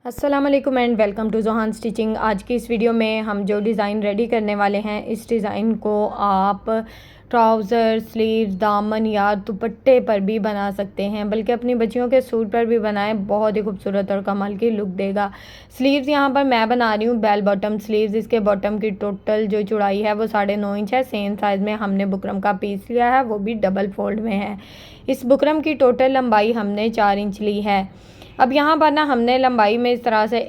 अस्सलाम वालेकुम and welcome to Johan stitching. आज की इस वीडियो में हम जो डिज़ाइन रेडी करने वाले हैं, इस डिज़ाइन को आप ट्राउज़र, स्लीव्स, दामन या दुपट्टे पर भी बना सकते हैं, बल्कि अपनी बच्चियों के सूट पर भी बनाएं। बहुत ही खूबसूरत और कमाल की लुक देगा। स्लीव्स यहाँ पर मैं बना रही हूँ बेल बॉटम स्लीव्स। इसके बॉटम की टोटल जो चौड़ाई है वो 9.5 इंच है। सेम साइज़ में हमने बुकरम का पीस लिया है, वो भी डबल फोल्ड में है। इस बुकरम की टोटल लंबाई हमने 4 इंच ली है। अब यहाँ पर ना हमने लंबाई में इस तरह से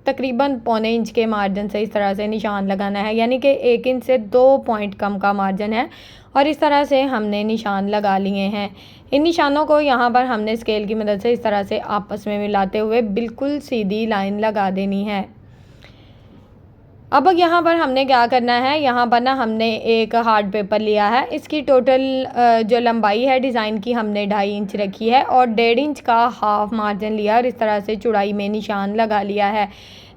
तकरीबन 1.25 इंच के मार्जिन से इस तरह से निशान लगाना है, यानी कि 1 इंच से 2 पॉइंट कम का मार्जिन है और इस तरह से हमने निशान लगा लिए हैं। इन निशानों को यहाँ पर हमने स्केल की मदद से इस तरह से आपस में मिलाते हुए बिल्कुल सीधी लाइन लगा देनी है। अब यहाँ पर हमने क्या करना है, यहाँ पर ना हमने एक हार्ड पेपर लिया है। इसकी टोटल जो लंबाई है डिज़ाइन की हमने 2.5 इंच रखी है और 1.5 इंच का हाफ मार्जिन लिया और इस तरह से चौड़ाई में निशान लगा लिया है।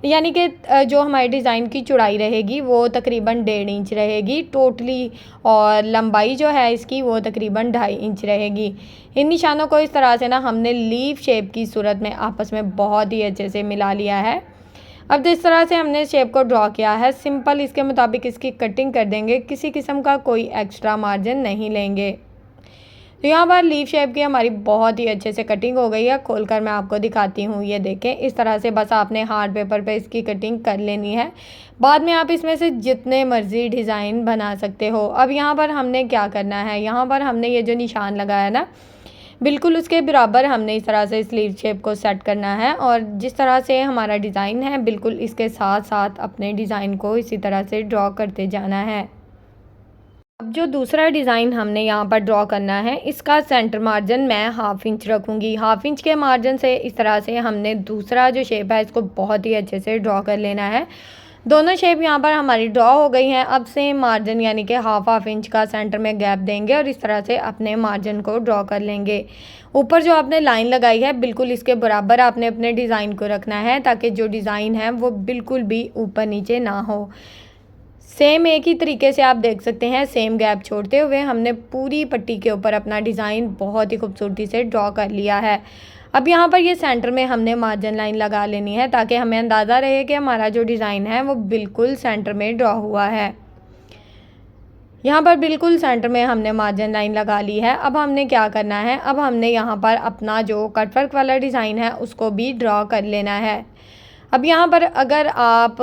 यानी कि जो हमारी डिज़ाइन की चौड़ाई रहेगी वो तकरीबन 1.5 इंच रहेगी टोटली, और लंबाई जो है इसकी वो तकरीबन 2.5 इंच रहेगी। इन निशानों को इस तरह से ना हमने लीफ शेप की सूरत में आपस में बहुत ही अच्छे से मिला लिया है। अब जिस तरह से हमने शेप को ड्रॉ किया है, सिंपल इसके मुताबिक इसकी कटिंग कर देंगे। किसी किस्म का कोई एक्स्ट्रा मार्जिन नहीं लेंगे। तो यहाँ पर लीफ शेप की हमारी बहुत ही अच्छे से कटिंग हो गई है। खोलकर मैं आपको दिखाती हूँ। ये देखें, इस तरह से बस आपने हार्ड पेपर पे इसकी कटिंग कर लेनी है। बाद में आप इसमें से जितने मर्जी डिज़ाइन बना सकते हो। अब यहाँ पर हमने क्या करना है, यहाँ पर हमने ये जो निशान लगाया ना, बिल्कुल उसके बराबर हमने इस तरह से स्लीव शेप को सेट करना है और जिस तरह से हमारा डिज़ाइन है बिल्कुल इसके साथ साथ अपने डिज़ाइन को इसी तरह से ड्रॉ करते जाना है। अब जो दूसरा डिज़ाइन हमने यहाँ पर ड्रॉ करना है, इसका सेंटर मार्जिन मैं 1/2 इंच रखूँगी। 1/2 इंच के मार्जिन से इस तरह से हमने दूसरा जो शेप है इसको बहुत ही अच्छे से ड्रॉ कर लेना है। दोनों शेप यहाँ पर हमारी ड्रॉ हो गई हैं। अब सेम मार्जिन यानी कि हाफ इंच का सेंटर में गैप देंगे और इस तरह से अपने मार्जिन को ड्रॉ कर लेंगे। ऊपर जो आपने लाइन लगाई है बिल्कुल इसके बराबर आपने अपने डिज़ाइन को रखना है, ताकि जो डिज़ाइन है वो बिल्कुल भी ऊपर नीचे ना हो। सेम एक ही तरीके से आप देख सकते हैं, सेम गैप छोड़ते हुए हमने पूरी पट्टी के ऊपर अपना डिज़ाइन बहुत ही खूबसूरती से ड्रॉ कर लिया है। अब यहाँ पर ये सेंटर में हमने मार्जिन लाइन लगा लेनी है, ताकि हमें अंदाज़ा रहे कि हमारा जो डिज़ाइन है वो बिल्कुल सेंटर में ड्रॉ हुआ है। यहाँ पर बिल्कुल सेंटर में हमने मार्जिन लाइन लगा ली है। अब हमने क्या करना है, अब हमने यहाँ पर अपना जो कटवर्क वाला डिज़ाइन है उसको भी ड्रॉ कर लेना है। अब यहाँ पर अगर आप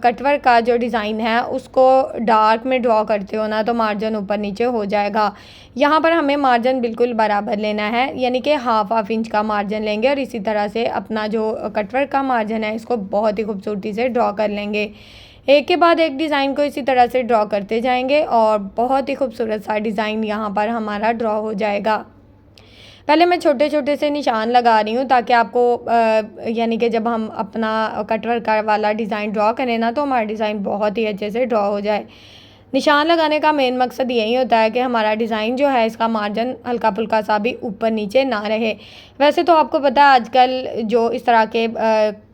कटवर्क का जो डिज़ाइन है उसको डार्क में ड्रॉ करते हो ना, तो मार्जिन ऊपर नीचे हो जाएगा। यहाँ पर हमें मार्जिन बिल्कुल बराबर लेना है, यानी कि हाफ इंच का मार्जिन लेंगे और इसी तरह से अपना जो कटवर्क का मार्जिन है इसको बहुत ही खूबसूरती से ड्रॉ कर लेंगे। एक के बाद एक डिज़ाइन को इसी तरह से ड्रॉ करते जाएंगे और बहुत ही खूबसूरत सा डिज़ाइन यहाँ पर हमारा ड्रॉ हो जाएगा। पहले मैं छोटे छोटे से निशान लगा रही हूँ, ताकि आपको यानी कि जब हम अपना कटवर्क वाला डिज़ाइन ड्रॉ करें ना, तो हमारा डिज़ाइन बहुत ही अच्छे से ड्रॉ हो जाए। निशान लगाने का मेन मकसद यही होता है कि हमारा डिज़ाइन जो है इसका मार्जिन हल्का फुल्का सा भी ऊपर नीचे ना रहे। वैसे तो आपको पता है आजकल जो इस तरह के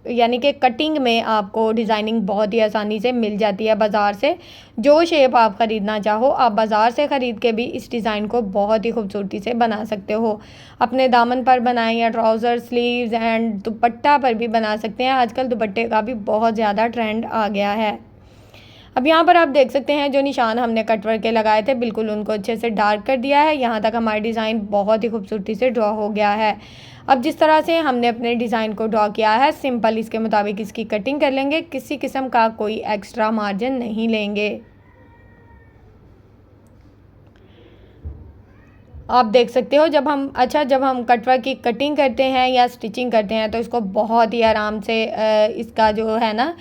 यानी कि कटिंग में आपको डिज़ाइनिंग बहुत ही आसानी से मिल जाती है बाज़ार से। जो शेप आप ख़रीदना चाहो आप बाज़ार से ख़रीद के भी इस डिज़ाइन को बहुत ही खूबसूरती से बना सकते हो। अपने दामन पर बनाएं या ट्राउज़र, स्लीव्स एंड दुपट्टा पर भी बना सकते हैं। आजकल दुपट्टे का भी बहुत ज़्यादा ट्रेंड आ गया है। अब यहाँ पर आप देख सकते हैं जो निशान हमने कटवर्क के लगाए थे बिल्कुल उनको अच्छे से डार्क कर दिया है। यहाँ तक हमारा डिज़ाइन बहुत ही खूबसूरती से ड्रॉ हो गया है। अब जिस तरह से हमने अपने डिज़ाइन को ड्रॉ किया है, सिंपल इसके मुताबिक इसकी कटिंग कर लेंगे। किसी किस्म का कोई एक्स्ट्रा मार्जिन नहीं लेंगे। आप देख सकते हो जब हम कटवर्क की कटिंग करते हैं या स्टिचिंग करते हैं तो इसको बहुत ही आराम से इसका जो है ना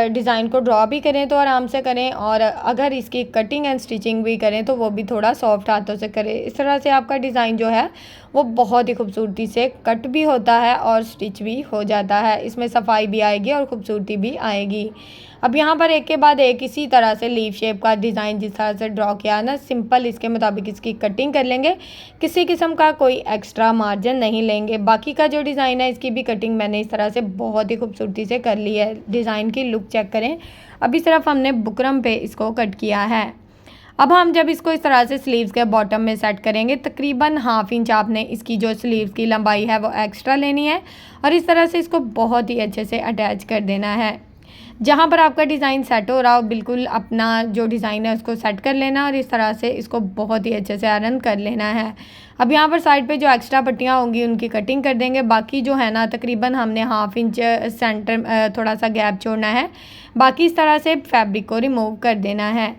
डिज़ाइन को ड्रॉ भी करें तो आराम से करें, और अगर इसकी कटिंग एंड स्टिचिंग भी करें तो वो भी थोड़ा सॉफ्ट हाथों से करें। इस तरह से आपका डिज़ाइन जो है वो बहुत ही खूबसूरती से कट भी होता है और स्टिच भी हो जाता है। इसमें सफाई भी आएगी और ख़ूबसूरती भी आएगी। अब यहाँ पर एक के बाद एक इसी तरह से लीफ शेप का डिज़ाइन जिस तरह से ड्रॉ किया ना, सिंपल इसके मुताबिक इसकी कटिंग कर लेंगे। किसी किस्म का कोई एक्स्ट्रा मार्जिन नहीं लेंगे। बाकी का जो डिज़ाइन है इसकी भी कटिंग मैंने इस तरह से बहुत ही खूबसूरती से कर ली है। डिज़ाइन की लुक चेक करें। अभी सिर्फ हमने बुकरम पे इसको कट किया है। अब हम जब इसको इस तरह से स्लीव्स के बॉटम में सेट करेंगे, तकरीबन 1/2 इंच आपने इसकी जो स्लीव्स की लंबाई है वो एक्स्ट्रा लेनी है और इस तरह से इसको बहुत ही अच्छे से अटैच कर देना है। जहाँ पर आपका डिज़ाइन सेट हो रहा हो बिल्कुल अपना जो डिज़ाइन है उसको सेट कर लेना और इस तरह से इसको बहुत ही अच्छे से आयरन कर लेना है। अब यहाँ पर साइड पे जो एक्स्ट्रा पट्टियाँ होंगी उनकी कटिंग कर देंगे। बाकी जो है ना तकरीबन हमने 1/2 इंच सेंटर थोड़ा सा गैप छोड़ना है। बाकी इस तरह से फैब्रिक को रिमूव कर देना है।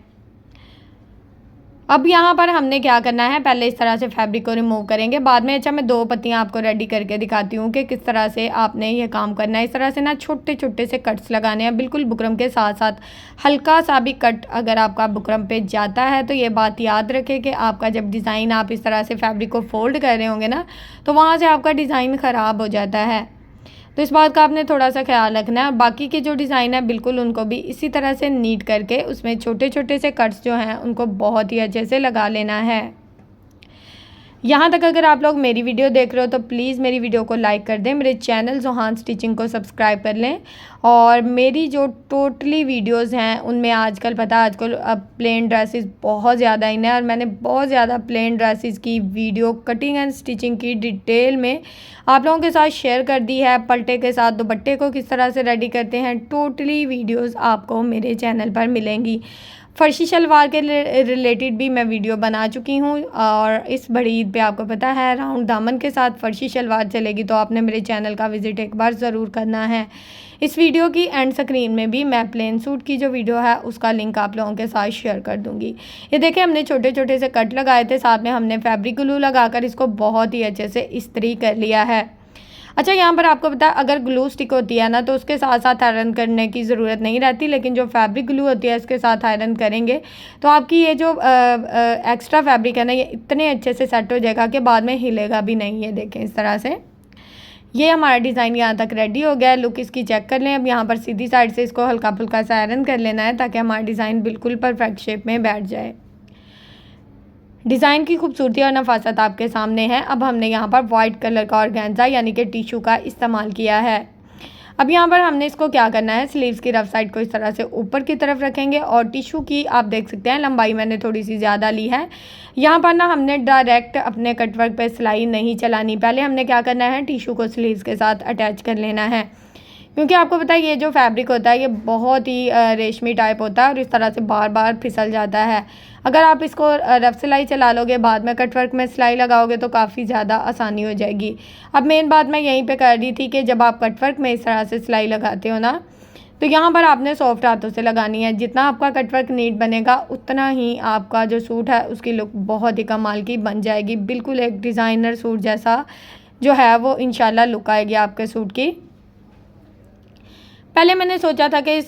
अब यहाँ पर हमने क्या करना है, पहले इस तरह से फैब्रिक को रिमूव करेंगे, बाद में मैं 2 पत्तियाँ आपको रेडी करके दिखाती हूँ कि किस तरह से आपने ये काम करना है। इस तरह से ना छोटे छोटे से कट्स लगाने हैं, बिल्कुल बुकरम के साथ साथ हल्का सा भी कट अगर आपका बुकरम पे जाता है तो ये बात याद रखें कि आपका जब डिज़ाइन आप इस तरह से फैब्रिक को फोल्ड कर रहे होंगे ना तो वहाँ से आपका डिज़ाइन ख़राब हो जाता है। तो इस बात का आपने थोड़ा सा ख्याल रखना है। और बाकी के जो डिज़ाइन है बिल्कुल उनको भी इसी तरह से नीट करके उसमें छोटे छोटे से कट्स जो हैं उनको बहुत ही अच्छे से लगा लेना है। यहाँ तक अगर आप लोग मेरी वीडियो देख रहे हो तो प्लीज़ मेरी वीडियो को लाइक कर दें, मेरे चैनल जोहान स्टिचिंग को सब्सक्राइब कर लें और मेरी जो टोटली वीडियोस हैं उनमें आजकल अब प्लेन ड्रेसेस बहुत ज़्यादा इन है और मैंने बहुत ज़्यादा प्लेन ड्रेसेस की वीडियो कटिंग एंड स्टिचिंग की डिटेल में आप लोगों के साथ शेयर कर दी है। पल्टे के साथ दुपट्टे को किस तरह से रेडी करते हैं, टोटली वीडियोज़ आपको मेरे चैनल पर मिलेंगी। फ़र्शी शलवार के रिलेटेड भी मैं वीडियो बना चुकी हूँ और इस बड़ी ईद पे आपको पता है राउंड दामन के साथ फ़र्शी शलवार चलेगी, तो आपने मेरे चैनल का विज़िट एक बार ज़रूर करना है। इस वीडियो की एंड स्क्रीन में भी मैं प्लेन सूट की जो वीडियो है उसका लिंक आप लोगों के साथ शेयर कर दूँगी। ये देखें हमने छोटे छोटे से कट लगाए थे, साथ में हमने फैब्रिक ग्लू लगाकर इसको बहुत ही अच्छे से इस्त्री कर लिया है। अच्छा, यहाँ पर आपको पता है अगर ग्लू स्टिक होती है ना तो उसके साथ साथ आयरन करने की ज़रूरत नहीं रहती, लेकिन जो फैब्रिक ग्लू होती है इसके साथ आयरन करेंगे तो आपकी ये जो एक्स्ट्रा फैब्रिक है ना ये इतने अच्छे से सेट हो जाएगा कि बाद में हिलेगा भी नहीं। ये देखें इस तरह से ये हमारा डिज़ाइन यहाँ तक रेडी हो गया है। लुक इसकी चेक कर लें। अब यहाँ पर सीधी साइड से इसको हल्का फुल्का सा आयरन कर लेना है ताकि हमारा डिज़ाइन बिल्कुल परफेक्ट शेप में बैठ जाए। डिज़ाइन की खूबसूरती और नफासत आपके सामने है। अब हमने यहाँ पर वाइट कलर का ऑर्गेन्जा यानी कि टिशू का इस्तेमाल किया है। अब यहाँ पर हमने इसको क्या करना है, स्लीव्स की रफ साइड को इस तरह से ऊपर की तरफ रखेंगे और टिशू की आप देख सकते हैं लंबाई मैंने थोड़ी सी ज़्यादा ली है। यहाँ पर ना हमने डायरेक्ट अपने कटवर्क पे सिलाई नहीं चलानी, पहले हमने क्या करना है टिशू को स्लीव्स के साथ अटैच कर लेना है, क्योंकि आपको पता है ये जो फैब्रिक होता है ये बहुत ही रेशमी टाइप होता है और इस तरह से बार बार फिसल जाता है। अगर आप इसको रफ सिलाई चला लोगे बाद में कटवर्क में सिलाई लगाओगे तो काफ़ी ज़्यादा आसानी हो जाएगी। अब मेन बात मैं यहीं पे कर रही थी कि जब आप कटवर्क में इस तरह से सिलाई लगाते हो ना तो यहाँ पर आपने सॉफ्ट हाथों से लगानी है। जितना आपका कटवर्क नीट बनेगा उतना ही आपका जो सूट है उसकी लुक बहुत ही कमाल की बन जाएगी। बिल्कुल एक डिज़ाइनर सूट जैसा जो है वो इंशाल्लाह लुक आएगी आपके सूट की। पहले मैंने सोचा था कि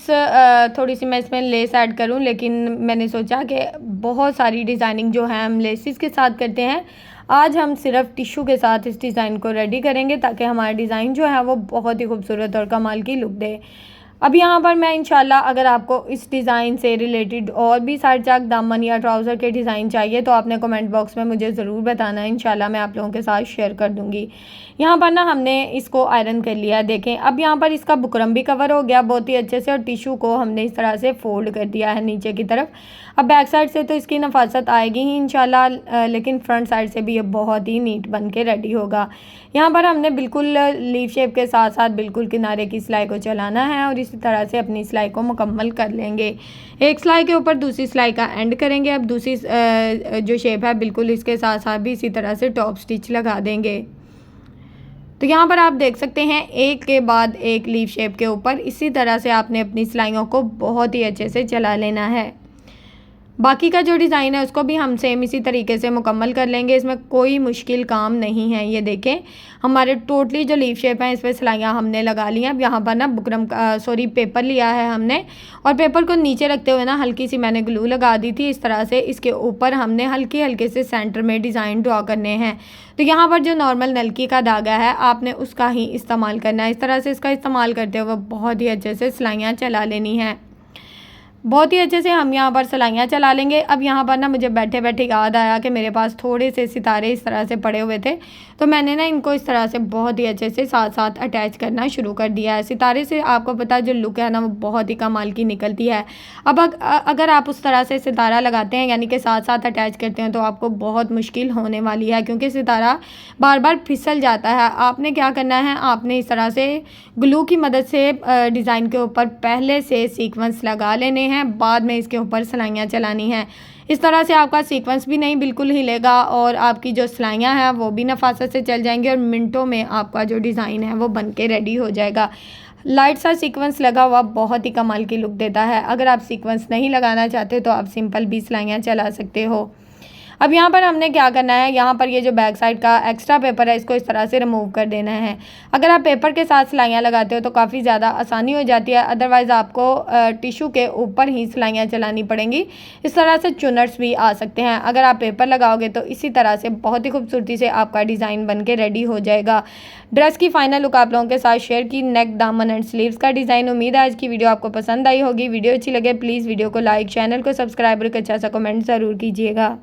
थोड़ी सी मैं इसमें लेस ऐड करूं, लेकिन मैंने सोचा कि बहुत सारी डिज़ाइनिंग जो है हम लेसिस के साथ करते हैं, आज हम सिर्फ टिश्यू के साथ इस डिज़ाइन को रेडी करेंगे ताकि हमारा डिज़ाइन जो है वो बहुत ही खूबसूरत और कमाल की लुक दे। अब यहाँ पर मैं इंशाल्लाह अगर आपको इस डिज़ाइन से रिलेटेड और भी साइड चाक दामन या ट्राउज़र के डिज़ाइन चाहिए तो आपने कमेंट बॉक्स में मुझे ज़रूर बताना है, इंशाल्लाह मैं आप लोगों के साथ शेयर कर दूँगी। यहाँ पर ना हमने इसको आयरन कर लिया, देखें अब यहाँ पर इसका बुकरम भी कवर हो गया बहुत ही अच्छे से और टिशू को हमने इस तरह से फोल्ड कर दिया है नीचे की तरफ। अब बैक साइड से तो इसकी नफासत आएगी ही इंशाल्लाह, लेकिन फ्रंट साइड से भी ये बहुत ही नीट बन के रेडी होगा। यहाँ पर हमने बिल्कुल लीव शेप के साथ साथ बिल्कुल किनारे की सिलाई को चलाना है और इसी तरह से अपनी सिलाई को मुकम्मल कर लेंगे। एक सिलाई के ऊपर दूसरी सिलाई का एंड करेंगे। अब दूसरी जो शेप है बिल्कुल इसके साथ साथ भी इसी तरह से टॉप स्टिच लगा देंगे। तो यहाँ पर आप देख सकते हैं एक के बाद एक लीव शेप के ऊपर इसी तरह से आपने अपनी सिलाइयों को बहुत ही अच्छे से चला लेना है। बाकी का जो डिज़ाइन है उसको भी हम सेम इसी तरीके से मुकम्मल कर लेंगे, इसमें कोई मुश्किल काम नहीं है। ये देखें हमारे टोटली जो लीफ शेप है इस पर सिलाइयाँ हमने लगा ली हैं। अब यहाँ पर ना बुकरम का पेपर लिया है हमने और पेपर को नीचे रखते हुए ना हल्की सी मैंने ग्लू लगा दी थी। इस तरह से इसके ऊपर हमने हल्के हल्के से सेंटर में डिज़ाइन ड्रॉ करने हैं। तो यहाँ पर जो नॉर्मल नलकी का धागा है आपने उसका ही इस्तेमाल करना है। इस तरह से इसका इस्तेमाल करते हुए बहुत ही अच्छे से सिलाइयाँ चला लेनी है। बहुत ही अच्छे से हम यहाँ पर सिलाइयाँ चला लेंगे। अब यहाँ पर ना मुझे बैठे बैठे याद आया कि मेरे पास थोड़े से सितारे इस तरह से पड़े हुए थे, तो मैंने ना इनको इस तरह से बहुत ही अच्छे से साथ साथ अटैच करना शुरू कर दिया है। सितारे से आपको पता है जो लुक है ना वो बहुत ही कमाल की निकलती है। अब अगर आप उस तरह से सितारा लगाते हैं यानी कि साथ साथ अटैच करते हैं तो आपको बहुत मुश्किल होने वाली है, क्योंकि सितारा बार बार फिसल जाता है। आपने क्या करना है, आपने इस तरह से ग्लू की मदद से डिज़ाइन के ऊपर पहले से सीक्वेंस लगा लेने हैं, बाद में इसके ऊपर सिलाइयाँ चलानी हैं। इस तरह से आपका सीक्वेंस भी नहीं बिल्कुल हिलेगा और आपकी जो सिलाइयाँ हैं वो भी नफासत से चल जाएंगी और मिनटों में आपका जो डिज़ाइन है वो बन के रेडी हो जाएगा। लाइट सा सीक्वेंस लगा हुआ बहुत ही कमाल की लुक देता है। अगर आप सीक्वेंस नहीं लगाना चाहते तो आप सिंपल भी सिलाइयाँ चला सकते हो। अब यहाँ पर हमने क्या करना है, यहाँ पर ये जो बैक साइड का एक्स्ट्रा पेपर है इसको इस तरह से रिमूव कर देना है। अगर आप पेपर के साथ सिलाइयाँ लगाते हो तो काफ़ी ज़्यादा आसानी हो जाती है, अदरवाइज़ आपको टिश्यू के ऊपर ही सिलाइयाँ चलानी पड़ेंगी। इस तरह से चुनर्स भी आ सकते हैं। अगर आप पेपर लगाओगे तो इसी तरह से बहुत ही खूबसूरती से आपका डिज़ाइन बन के रेडी हो जाएगा। ड्रेस की फाइनल लुक आप लोगों के साथ शेयर की, नेक, दामन एंड स्लीव्स का डिज़ाइन। उम्मीद है आज की वीडियो आपको पसंद आई होगी। वीडियो अच्छी लगे प्लीज़ वीडियो को लाइक, चैनल को सब्सक्राइब और एक अच्छा सा कमेंट ज़रूर कीजिएगा।